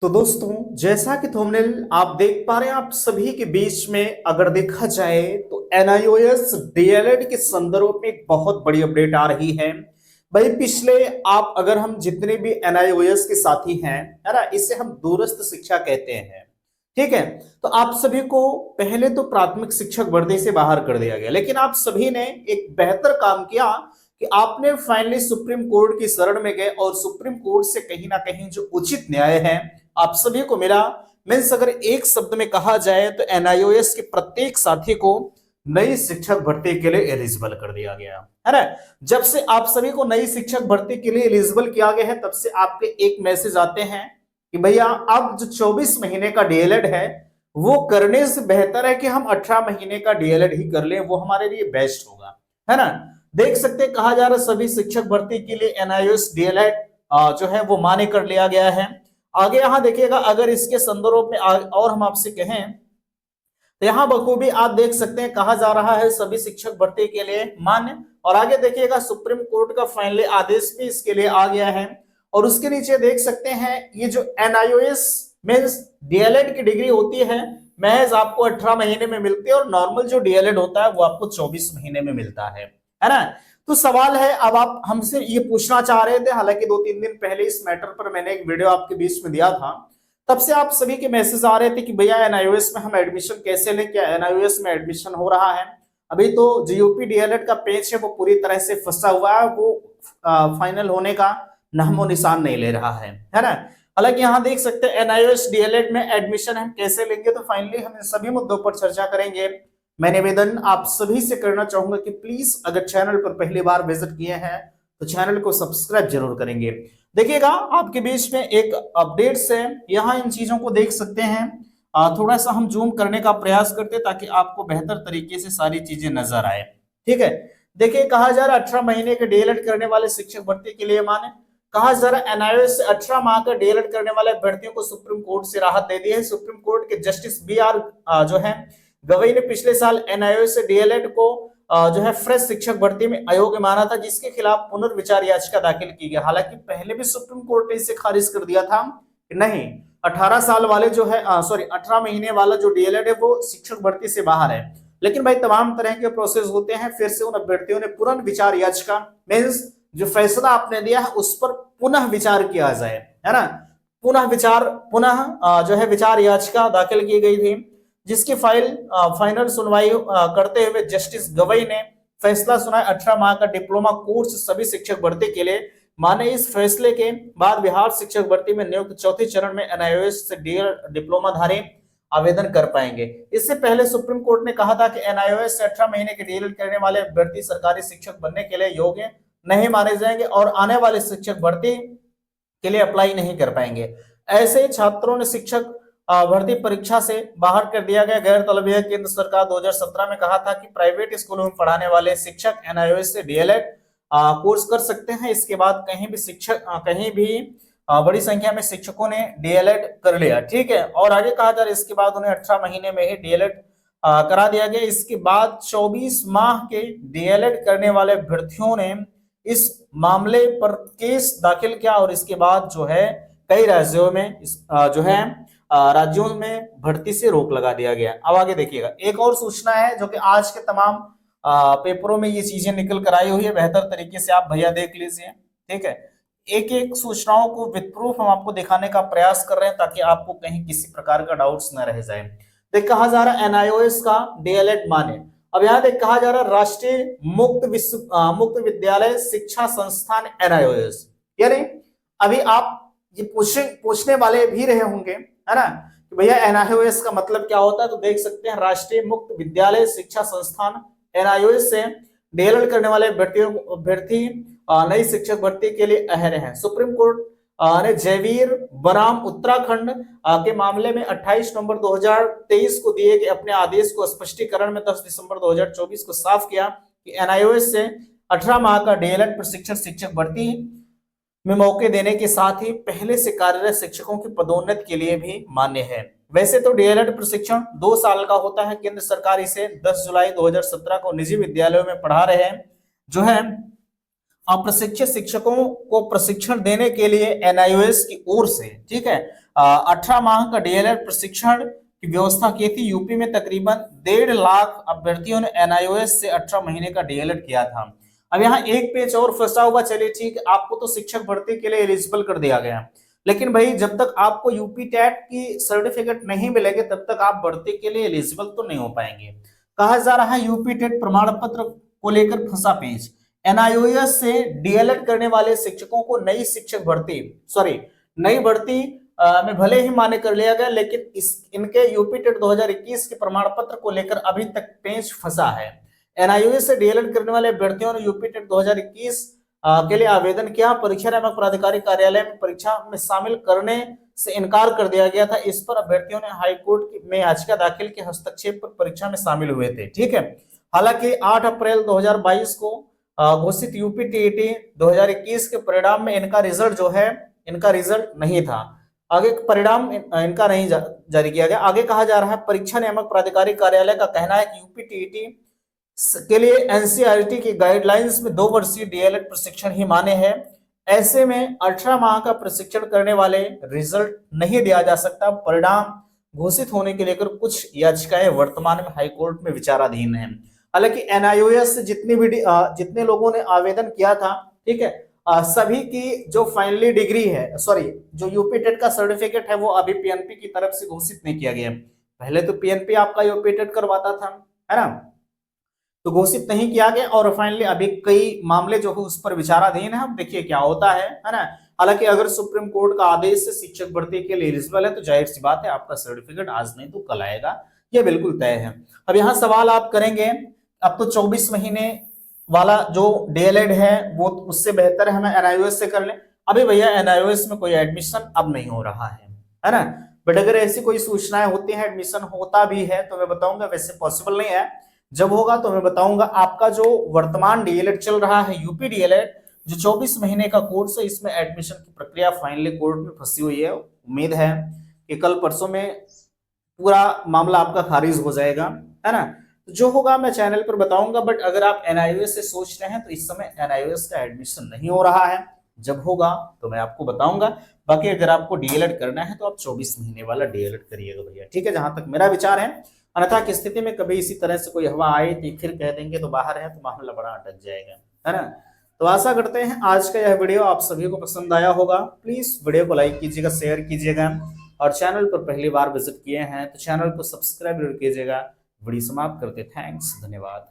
तो दोस्तों, जैसा कि थंबनेल आप देख पा रहे हैं, आप सभी के बीच में अगर देखा जाए तो एनआईओएस डीएलएड के संदर्भ में एक बहुत बड़ी अपडेट आ रही है। भाई पिछले आप अगर हम जितने भी एनआईओएस के साथी हैं, है ना, इसे हम दूरस्थ शिक्षा कहते हैं। ठीक है। तो आप सभी को पहले तो प्राथमिक शिक्षक वर्दी से बाहर कर दिया गया, लेकिन आप सभी ने एक बेहतर काम किया कि आपने फाइनली सुप्रीम कोर्ट की शरण में गए और सुप्रीम कोर्ट से कहीं ना कहीं जो उचित न्याय है आप सभी को मिला। मीन्स अगर एक शब्द में कहा जाए तो एनआईओएस के प्रत्येक साथी को नई शिक्षक भर्ती के लिए एलिजिबल कर दिया गया है ना। जब से आप सभी को नई शिक्षक भर्ती के लिए एलिजिबल किया गया है, तब से आपके एक मैसेज आते हैं कि भैया अब जो 24 महीने का डीएलएड है वो करने से बेहतर है कि हम 18 महीने का डीएलएड ही कर लें, वो हमारे लिए बेस्ट होगा, है ना। देख सकते हैं, कहा जा रहा है सभी शिक्षक भर्ती के लिए एनआईओएस डीएलएड जो है वो मान्य कर लिया गया है। आगे यहां देखिएगा, अगर इसके संदर्भ में और हम आपसे कहें तो यहां बखूबी आप देख सकते हैं, कहा जा रहा है सभी शिक्षक भर्ती के लिए मान्य। और आगे देखिएगा, सुप्रीम कोर्ट का फाइनली आदेश भी इसके लिए आ गया है। और उसके नीचे देख सकते हैं, ये जो एनआईओएस मींस डीएलएड की डिग्री होती है महज आपको 18 महीने में मिलती है, और नॉर्मल जो डीएलएड होता है वो आपको 24 महीने में मिलता है ना। तो सवाल है, अब आप हमसे ये पूछना चाह रहे थे, हालांकि 2-3 दिन पहले इस मैटर पर मैंने एक वीडियो आपके बीच में दिया था, तब से आप सभी के मैसेज आ रहे थे कि भैया एनआईओएस में हम एडमिशन कैसे लें, क्या एनआईओएस में एडमिशन हो रहा है। अभी तो जीयूपी डीएलएड का पेज है वो पूरी तरह से फंसा हुआ है, वो फाइनल होने का नामो निशान नहीं ले रहा है ना। हालांकि यहाँ देख सकते हैं एनआईओएस डीएलएड में एडमिशन हम कैसे लेंगे, तो फाइनली हम इन सभी मुद्दों पर चर्चा करेंगे। मैं निवेदन आप सभी से करना चाहूंगा कि प्लीज अगर चैनल पर पहली बार विजिट किए हैं तो चैनल को सब्सक्राइब जरूर करेंगे। देखिएगा, आपके बीच में एक अपडेट्स है, यहाँ इन चीजों को देख सकते हैं। थोड़ा सा हम जूम करने का प्रयास करते हैं ताकि आपको बेहतर तरीके से सारी चीजें नजर आए। ठीक है। देखिए, कहा जा रहा है 18 महीने के डीएलएड करने वाले शिक्षक भर्ती के लिए माने, कहा जा रहा है एनआईओएस से 18 माह का डीएलएड करने वाले अभ्यर्थियों को सुप्रीम कोर्ट से राहत दे दी है। सुप्रीम कोर्ट के जस्टिस बीआर जो है गवई ने पिछले साल एनआईओएस से डीएलएड को जो है फ्रेश शिक्षक भर्ती में अयोग्य माना था, जिसके खिलाफ पुनर्विचार याचिका दाखिल की गई। हालांकि पहले भी सुप्रीम कोर्ट ने इसे खारिज कर दिया था कि नहीं, 18 साल वाले जो है 18 महीने वाला जो डीएलएड है वो शिक्षक भर्ती से बाहर है। लेकिन भाई तमाम तरह के प्रोसेस होते हैं, फिर से उन अभ्यर्थियों ने पुनर्विचार याचिका मींस जो फैसला आपने दिया है उस पर पुनः विचार किया जाए, है ना। पुनः जो है विचार याचिका दाखिल की गई थी, जिसकी फाइनल सुनवाई करते हुए जस्टिस गवई ने फैसला सुनाया 18 माह का डिप्लोमा कोर्स सभी शिक्षक भर्ती के लिए माने। इस फैसले के बाद बिहार शिक्षक भर्ती में नियुक्त चौथे चरण में एनआईओएस से डिप्लोमा धारी आवेदन कर पाएंगे। इससे पहले सुप्रीम कोर्ट ने कहा था कि एनआईओएस से 18 महीने के डीएलएड करने वाले अभ्यर्थी सरकारी शिक्षक बनने के लिए योग्य नहीं माने जाएंगे और आने वाले शिक्षक भर्ती के लिए अप्लाई नहीं कर पाएंगे। ऐसे छात्रों ने शिक्षक भर्ती परीक्षा से बाहर कर दिया गया। गैर तलब यह केंद्र सरकार 2017 में कहा था कि प्राइवेट स्कूलों में पढ़ाने वाले शिक्षक एनआईओएस से डीएलएड कोर्स कर सकते हैं। इसके बाद कहीं भी शिक्षक कहीं भी बड़ी संख्या में शिक्षकों ने डीएलएड कर लिया। ठीक है। और आगे कहा जा रहा है इसके बाद उन्हें 18 महीने में ही डीएलएड करा दिया गया। इसके बाद 24 माह के डीएलएड करने वाले अभ्यर्थियों ने इस मामले पर केस दाखिल किया और इसके बाद जो है कई राज्यों में जो है राज्यों में भर्ती से रोक लगा दिया गया। अब आगे देखिएगा, एक और सूचना है जो कि आज के तमाम पेपरों में ये चीजें निकल कर आई हुई है, बेहतर तरीके से आप भैया देख लीजिए। ठीक है। एक एक सूचनाओं को विद प्रूफ हम आपको दिखाने का प्रयास कर रहे हैं ताकि आपको कहीं किसी प्रकार का डाउट्स न रह जाए। देख, कहा जा रहा है एनआईओएस का डीएलएड माने। अब यहाँ देख, कहा जा रहा है राष्ट्रीय मुक्त विद्यालय शिक्षा संस्थान एनआईओएस, यानी अभी आप ये पूछने वाले भी रहे होंगे, है ना, कि भैया एनआईओएस का मतलब क्या होता है। तो देख सकते हैं, राष्ट्रीय मुक्त विद्यालय शिक्षा संस्थान एनआईओएस से डीएलएड करने वाले अभ्यर्थी नई शिक्षक भर्ती के लिए अहर हैं। सुप्रीम कोर्ट ने जयवीर बराम उत्तराखंड के मामले में 28 नवंबर 2023 को दिए गए अपने आदेश को स्पष्टीकरण में 10 दिसंबर 2024 को साफ किया कि एनआईओएस से 18 माह का डीएलएड प्रशिक्षण शिक्षक भर्ती में मौके देने के साथ ही पहले से कार्यरत शिक्षकों की पदोन्नति के लिए भी मान्य है। वैसे तो डीएलएड प्रशिक्षण 2 साल का होता है। केंद्र सरकार इसे 10 जुलाई 2017 को निजी विद्यालयों में पढ़ा रहे हैं जो है अप्रशिक्षित शिक्षकों को प्रशिक्षण देने के लिए एनआईओएस की ओर से, ठीक है, 18 माह का डीएलएड प्रशिक्षण की व्यवस्था की थी। यूपी में तकरीबन 1.5 लाख अभ्यर्थियों ने एनआईओएस से 18 महीने का डीएलएड किया था। अब यहाँ एक पेज और फंसा हुआ, चलिए ठीक, आपको तो शिक्षक भर्ती के लिए एलिजिबल कर दिया गया, लेकिन भाई जब तक आपको यूपी टेट की सर्टिफिकेट नहीं मिलेगी तब तक आप भर्ती के लिए एलिजिबल तो नहीं हो पाएंगे। कहा जा रहा है यूपी टेट प्रमाण पत्र को लेकर फंसा पेज। एनआईओएस से डीएलएड करने वाले शिक्षकों को नई भर्ती में भले ही मान्य कर लिया गया, लेकिन इनके यूपी टेट 2021 के प्रमाण पत्र को लेकर अभी तक पेच फंसा है। एनआईओएस से डीएलएड करने वाले अभ्यर्थियों ने यूपी टेट 2021 के लिए आवेदन किया। परीक्षा नियामक प्राधिकारी कार्यालय में परीक्षा में शामिल करने से इनकार कर दिया गया था। इस पर अभ्यर्थियों ने हाईकोर्ट में याचिका दाखिल की, हस्तक्षेप पर परीक्षा में शामिल हुए थे, ठीक है। हालांकि 8 अप्रैल 2022 को घोषित यूपी टीईटी 2021 के परिणाम में इनका रिजल्ट नहीं था। आगे परिणाम इनका नहीं जारी किया गया। आगे कहा जा रहा है परीक्षा नियामक प्राधिकारी कार्यालय का कहना है कि यूपी टीईटी के लिए एनसीईआरटी की गाइडलाइंस में 2 वर्षीय डीएलएड प्रशिक्षण ही मान्य है। ऐसे में 18 माह का प्रशिक्षण करने वाले रिजल्ट नहीं दिया जा सकता। परिणाम घोषित होने के लेकर कुछ याचिकाएं वर्तमान में हाईकोर्ट में विचाराधीन हैं। हालांकि एनआईओएस से जितने लोगों ने आवेदन किया था, ठीक है, सभी की जो फाइनली डिग्री है, जो यूपी टेट का सर्टिफिकेट है, वो अभी पीएनपी की तरफ से घोषित नहीं किया गया। पहले तो पीएनपी आपका यूपी टेट करवाता था, है ना, तो घोषित नहीं किया गया और फाइनली अभी कई मामले जो है उस पर विचाराधीन है। अब देखिए क्या होता है ना। हालांकि अगर सुप्रीम कोर्ट का आदेश से शिक्षक भर्ती के लिए एलिजिबल है तो जाहिर सी बात है आपका सर्टिफिकेट आज नहीं तो कल आएगा, यह बिल्कुल तय है। अब यहाँ सवाल आप करेंगे, अब तो 24 महीने वाला जो डीएलएड है वो उससे बेहतर है हमें एनआईओएस से कर लें। अभी भैया एनआईओएस में कोई एडमिशन अब नहीं हो रहा है ना। बट अगर ऐसी कोई सूचनाएं होती हैं, एडमिशन होता भी है तो मैं बताऊंगा, वैसे पॉसिबल नहीं है। जब होगा तो मैं बताऊंगा। आपका जो वर्तमान डीएलएड चल रहा है यूपी डीएलएड, जो 24 महीने का कोर्स है, इसमें एडमिशन की प्रक्रिया फाइनली कोर्ट में फंसी हुई है। उम्मीद है कि कल परसों में पूरा मामला आपका खारिज हो जाएगा, है ना। जो होगा मैं चैनल पर बताऊंगा। बट अगर आप एनआईओएस से सोच रहे हैं तो इस समय एनआईओएस का एडमिशन नहीं हो रहा है। जब होगा तो मैं आपको बताऊंगा। बाकी अगर आपको डीएलएड करना है तो आप 24 महीने वाला डीएलएड करिएगा भैया, ठीक है, जहां तक मेरा विचार है। अन्यथा की स्थिति में कभी इसी तरह से कोई हवा आए तो फिर कह देंगे तो बाहर है, तो मामला बड़ा अटक जाएगा, है ना। तो आशा करते हैं आज का यह वीडियो आप सभी को पसंद आया होगा। प्लीज वीडियो को लाइक कीजिएगा, शेयर कीजिएगा, और चैनल पर पहली बार विजिट किए हैं तो चैनल को सब्सक्राइब जरूर कीजिएगा। वीडियो समाप्त करते, थैंक्स, धन्यवाद।